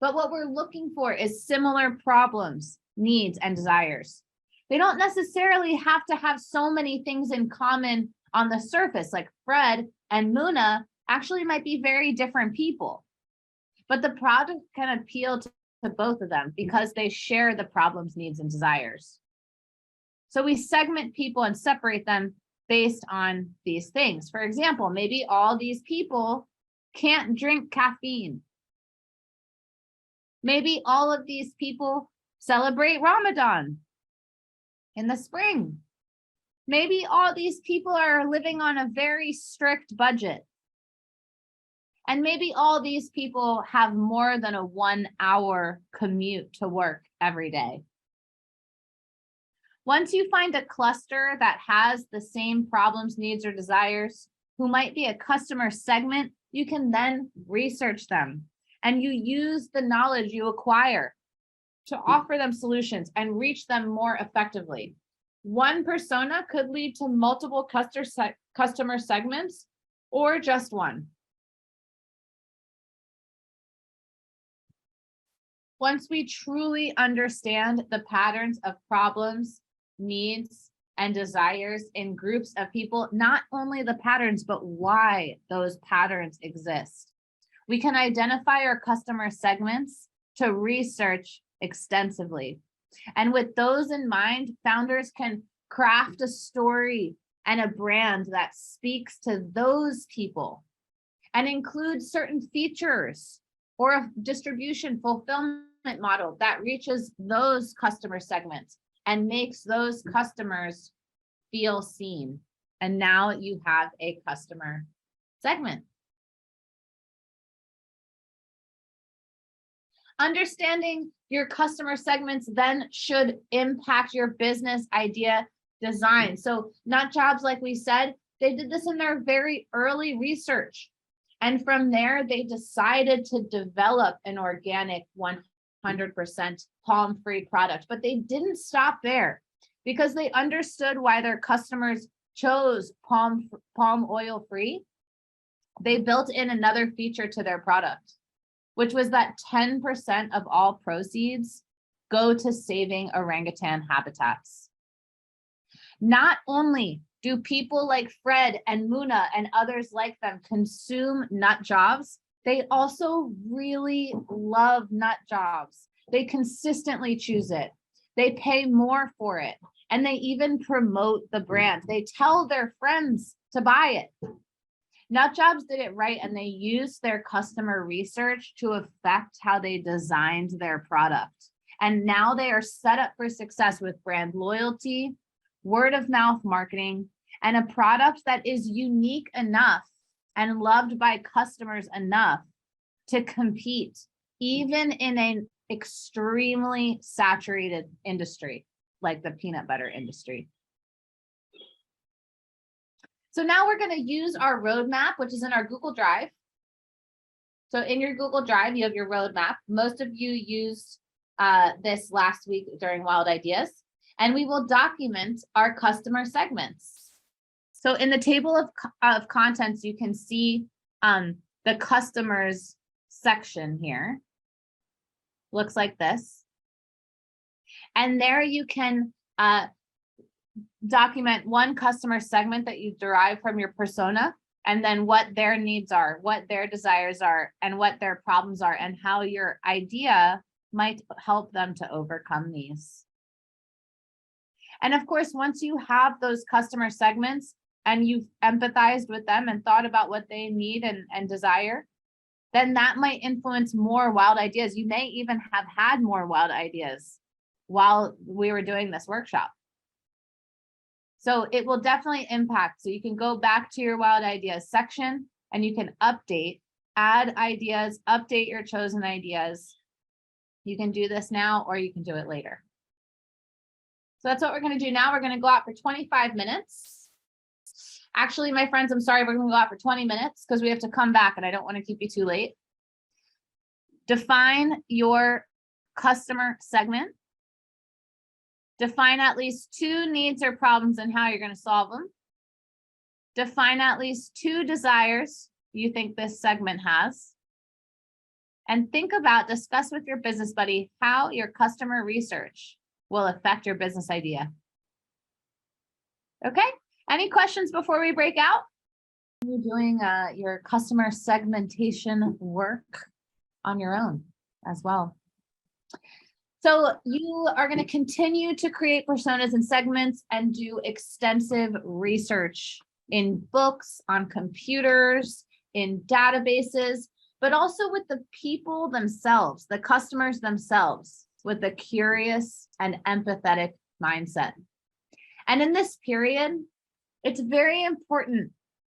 but what we're looking for is similar problems, needs, and desires. They don't necessarily have to have so many things in common on the surface, like Fred and Muna actually might be very different people, but the product can appeal to both of them because they share the problems, needs, and desires. So we segment people and separate them based on these things. For example, maybe all these people can't drink caffeine. Maybe all of these people celebrate Ramadan in the spring. Maybe all these people are living on a very strict budget. And maybe all these people have more than a 1-hour commute to work every day. Once you find a cluster that has the same problems, needs, or desires, who might be a customer segment, you can then research them. And you use the knowledge you acquire to offer them solutions and reach them more effectively. One persona could lead to multiple customer segments or just one? Once we truly understand the patterns of problems, needs, and desires in groups of people, not only the patterns, but why those patterns exist, we can identify our customer segments to research extensively. And with those in mind, founders can craft a story and a brand that speaks to those people and include certain features or a distribution fulfillment model that reaches those customer segments and makes those customers feel seen. And now you have a customer segment. Understanding your customer segments then should impact your business idea design. So NutJobs, like we said, they did this in their very early research. And from there, they decided to develop an organic 100% palm-free product. But they didn't stop there because they understood why their customers chose palm oil free. They built in another feature to their product, which was that 10% of all proceeds go to saving orangutan habitats. Not only do people like Fred and Muna and others like them consume NutJobs, they also really love NutJobs. They consistently choose it. They pay more for it. And they even promote the brand. They tell their friends to buy it. NutJobs did it right, and they used their customer research to affect how they designed their product. And now they are set up for success with brand loyalty, word of mouth marketing, and a product that is unique enough and loved by customers enough to compete, even in an extremely saturated industry like the peanut butter industry. So now we're going to use our roadmap, which is in our Google Drive. So in your Google Drive, you have your roadmap. Most of you used this last week during Wild Ideas, and we will document our customer segments. So in the table of contents, you can see the customers section here. Looks like this. And there you can document one customer segment that you derive from your persona, and then what their needs are, what their desires are, and what their problems are, and how your idea might help them to overcome these. And of course, once you have those customer segments and you've empathized with them and thought about what they need and desire, then that might influence more wild ideas. You may even have had more wild ideas while we were doing this workshop. So it will definitely impact. So you can go back to your wild ideas section and you can update, add ideas, update your chosen ideas. You can do this now or you can do it later. So that's what we're going to do now. We're going to go out for 25 minutes. Actually, my friends, I'm sorry, we're going to go out for 20 minutes because we have to come back and I don't want to keep you too late. Define your customer segment. Define at least 2 needs or problems and how you're going to solve them. Define at least 2 desires you think this segment has. And think about, discuss with your business buddy how your customer research will affect your business idea. Okay, any questions before we break out? You're doing your customer segmentation work on your own as well. So you are going to continue to create personas and segments and do extensive research in books, on computers, in databases, but also with the people themselves, the customers themselves, with a curious and empathetic mindset. And in this period, it's very important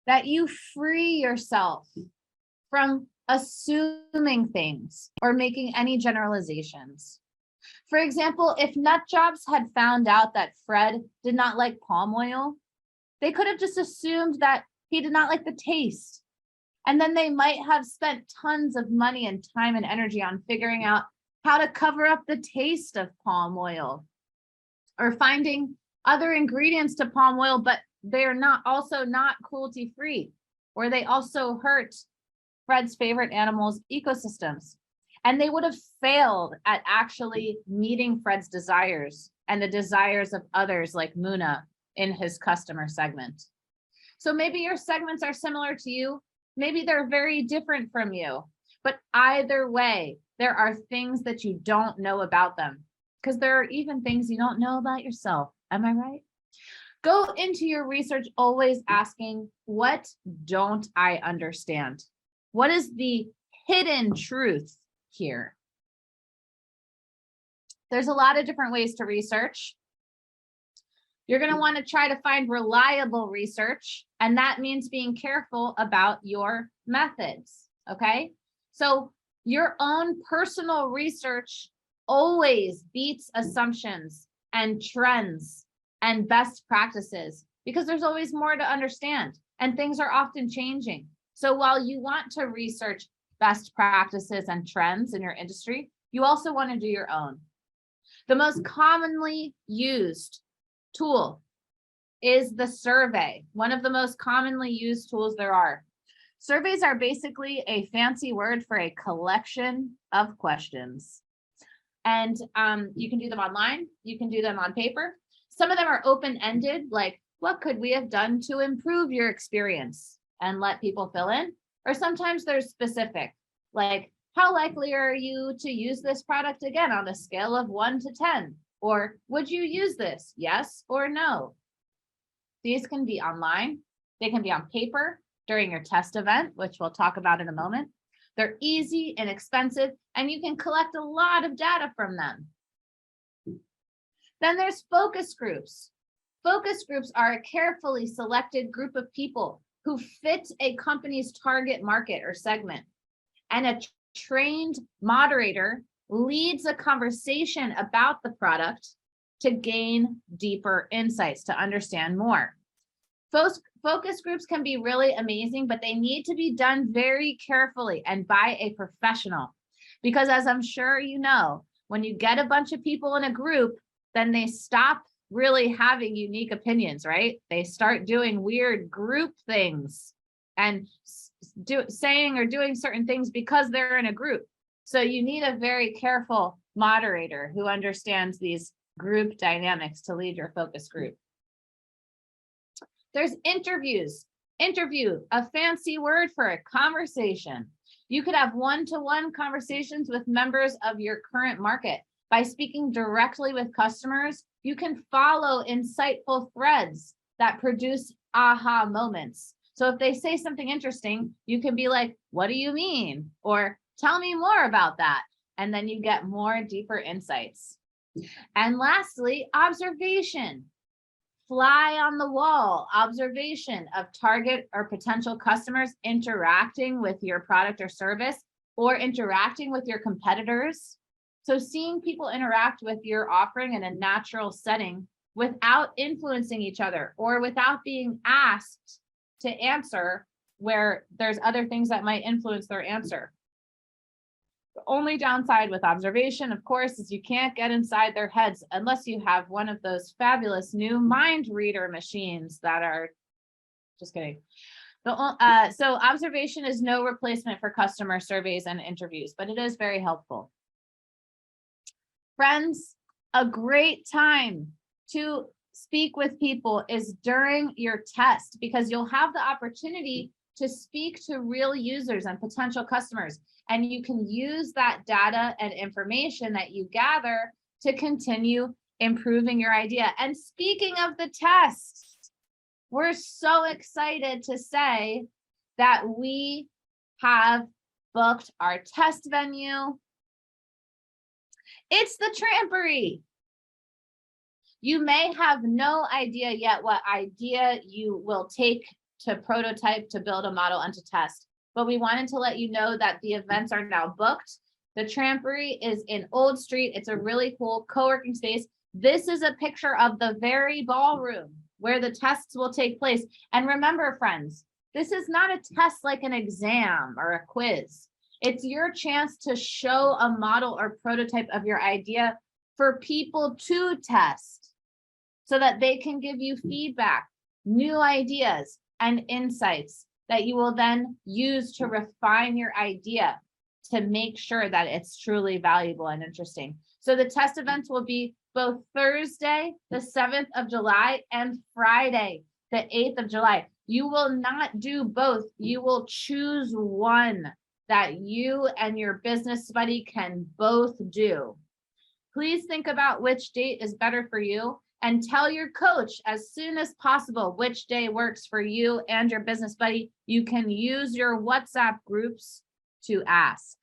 that you free yourself from assuming things or making any generalizations. For example, if NutJobs had found out that Fred did not like palm oil, they could have just assumed that he did not like the taste. And then they might have spent tons of money and time and energy on figuring out how to cover up the taste of palm oil or finding other ingredients to palm oil, but they're not also not cruelty free, or they also hurt Fred's favorite animals' ecosystems. And they would have failed at actually meeting Fred's desires and the desires of others like Muna in his customer segment. So maybe your segments are similar to you. Maybe they're very different from you, but either way, there are things that you don't know about them, because there are even things you don't know about yourself. Am I right? Go into your research always asking, what don't I understand? What is the hidden truth here? There's a lot of different ways to research. You're going to want to try to find reliable research, and that means being careful about your methods, okay? So your own personal research always beats assumptions and trends and best practices, because there's always more to understand and things are often changing. So while you want to research best practices and trends in your industry, you also want to do your own. The most commonly used tool is the survey, one of the most commonly used tools there are. Surveys are basically a fancy word for a collection of questions. And you can do them online, you can do them on paper. Some of them are open-ended, like, what could we have done to improve your experience? And let people fill in. Or sometimes they're specific, like, how likely are you to use this product again on a scale of 1 to 10? Or would you use this, yes or no? These can be online, they can be on paper during your test event, which we'll talk about in a moment. They're easy, inexpensive, and you can collect a lot of data from them. Then there's focus groups. Focus groups are a carefully selected group of people who fit a company's target market or segment. And a trained moderator leads a conversation about the product to gain deeper insights, to understand more. Focus groups can be really amazing, but they need to be done very carefully and by a professional. Because as I'm sure you know, when you get a bunch of people in a group, then they stop really having unique opinions, right? They start doing weird group things and saying or doing certain things because they're in a group. So you need a very careful moderator who understands these group dynamics to lead your focus group. There's interviews. Interview, a fancy word for a conversation. You could have one-to-one conversations with members of your current market. By speaking directly with customers, you can follow insightful threads that produce aha moments. So if they say something interesting, you can be like, what do you mean? Or tell me more about that. And then you get more deeper insights. And lastly, observation. Fly on the wall observation of target or potential customers interacting with your product or service, or interacting with your competitors. So seeing people interact with your offering in a natural setting without influencing each other or without being asked to answer where there's other things that might influence their answer. The only downside with observation, of course, is you can't get inside their heads unless you have one of those fabulous new mind reader machines that are, just kidding. So observation is no replacement for customer surveys and interviews, but it is very helpful. Friends, a great time to speak with people is during your test, because you'll have the opportunity to speak to real users and potential customers. And you can use that data and information that you gather to continue improving your idea. And speaking of the test, we're so excited to say that we have booked our test venue. It's the Trampery. You may have no idea yet what idea you will take to prototype, to build a model, and to test. But we wanted to let you know that the events are now booked. The Trampery is in Old Street. It's a really cool co-working space. This is a picture of the very ballroom where the tests will take place. And remember, friends, this is not a test like an exam or a quiz. It's your chance to show a model or prototype of your idea for people to test so that they can give you feedback. new ideas and insights that you will then use to refine your idea to make sure that it's truly valuable and interesting. So the test events will be both Thursday, the 7th of July, and Friday, the 8th of July. You will not do both. You will choose one that you and your business buddy can both do. Please think about which date is better for you and tell your coach as soon as possible which day works for you and your business buddy. You can use your WhatsApp groups to ask.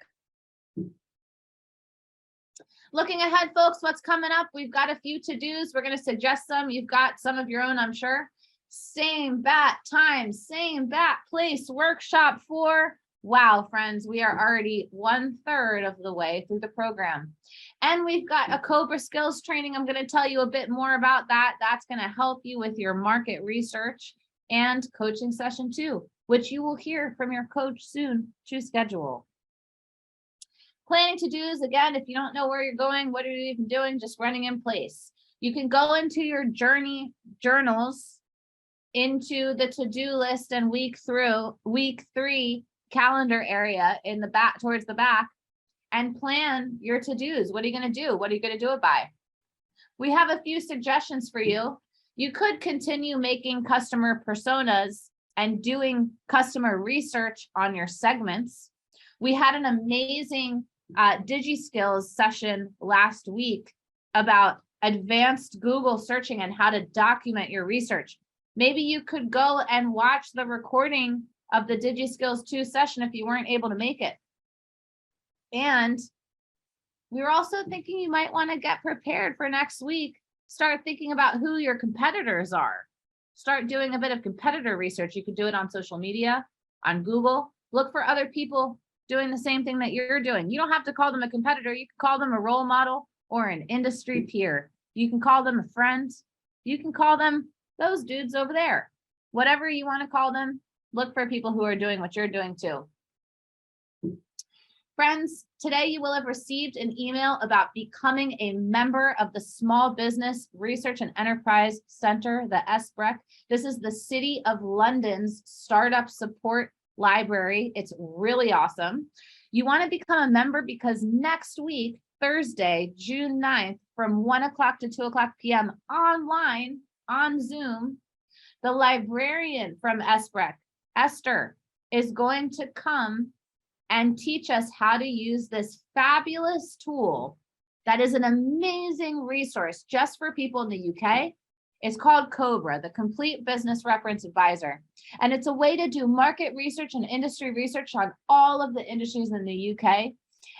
Looking ahead, folks, what's coming up? We've got a few to-dos. We're going to suggest some. You've got some of your own, I'm sure. Same bat time, same bat place, workshop 4. Wow, friends, we are already 1/3 of the way through the program. And we've got a Cobra skills training. I'm going to tell you a bit more about that. That's going to help you with your market research and coaching session 2, which you will hear from your coach soon to schedule. Planning to-dos, again, if you don't know where you're going, what are you even doing? Just running in place. You can go into your journey journals, into the to-do list and week 3 calendar area in the back, towards the back, and plan your to-dos. What are you going to do? What are you going to do it by? We have a few suggestions for you. You could continue making customer personas and doing customer research on your segments. We had an amazing DigiSkills session last week about advanced Google searching and how to document your research. Maybe you could go and watch the recording of the DigiSkills 2 session if you weren't able to make it. And we were also thinking you might want to get prepared for next week. Start thinking about who your competitors are. Start doing a bit of competitor research. You could do it on social media, on Google. Look for other people doing the same thing that you're doing. You don't have to call them a competitor. You can call them a role model or an industry peer. You can call them a friend. You can call them those dudes over there. Whatever you want to call them, look for people who are doing what you're doing too. Friends, today you will have received an email about becoming a member of the Small Business Research and Enterprise Center, the SBREC. This is the City of London's startup support library. It's really awesome. You want to become a member because next week, Thursday, June 9th, from 1 o'clock to 2 o'clock p.m. online on Zoom, the librarian from SBREC, Esther, is going to come and teach us how to use this fabulous tool that is an amazing resource just for people in the UK. It's called Cobra, the Complete Business Reference Advisor. And it's a way to do market research and industry research on all of the industries in the UK.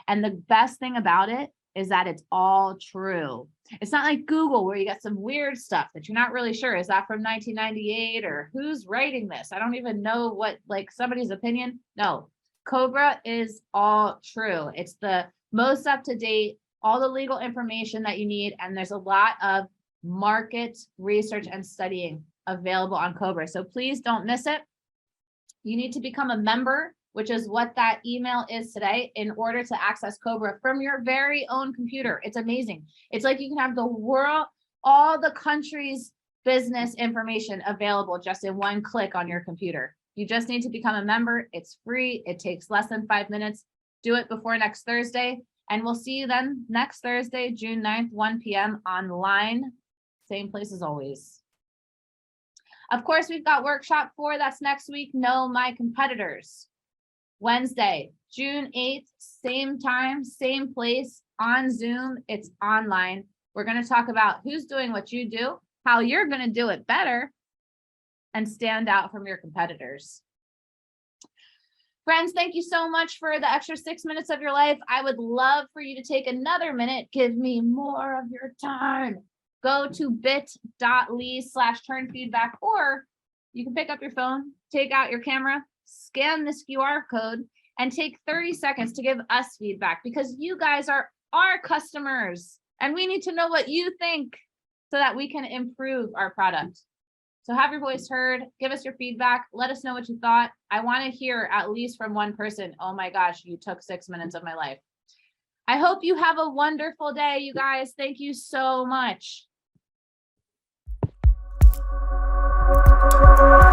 And the best thing about it is that it's all true. It's not like Google where you got some weird stuff that you're not really sure. Is that from 1998 or who's writing this? I don't even know what, like somebody's opinion. No, Cobra is all true. It's the most up-to-date, all the legal information that you need. And there's a lot of market research and studying available on Cobra. So please don't miss it. You need to become a member, which is what that email is today, in order to access Cobra from your very own computer. It's amazing. It's like you can have the world, all the country's business information available just in one click on your computer. You just need to become a member. It's free. It takes less than 5 minutes. Do it before next Thursday. And we'll see you then next Thursday, June 9th, 1 p.m. online. Same place as always. Of course, we've got workshop 4. That's next week. Know my competitors. Wednesday, June 8th, same time, same place on Zoom. It's online. We're going to talk about who's doing what you do, how you're going to do it better, and stand out from your competitors. Friends, thank you so much for the extra 6 minutes of your life. I would love for you to take another minute. Give me more of your time. Go to bit.ly/turnfeedback, or you can pick up your phone, take out your camera, scan this QR code, and take 30 seconds to give us feedback, because you guys are our customers and we need to know what you think so that we can improve our product. So have your voice heard, give us your feedback, let us know what you thought. I want to hear at least from one person, oh my gosh, you took 6 minutes of my life. I hope you have a wonderful day, you guys. Thank you so much. Bye.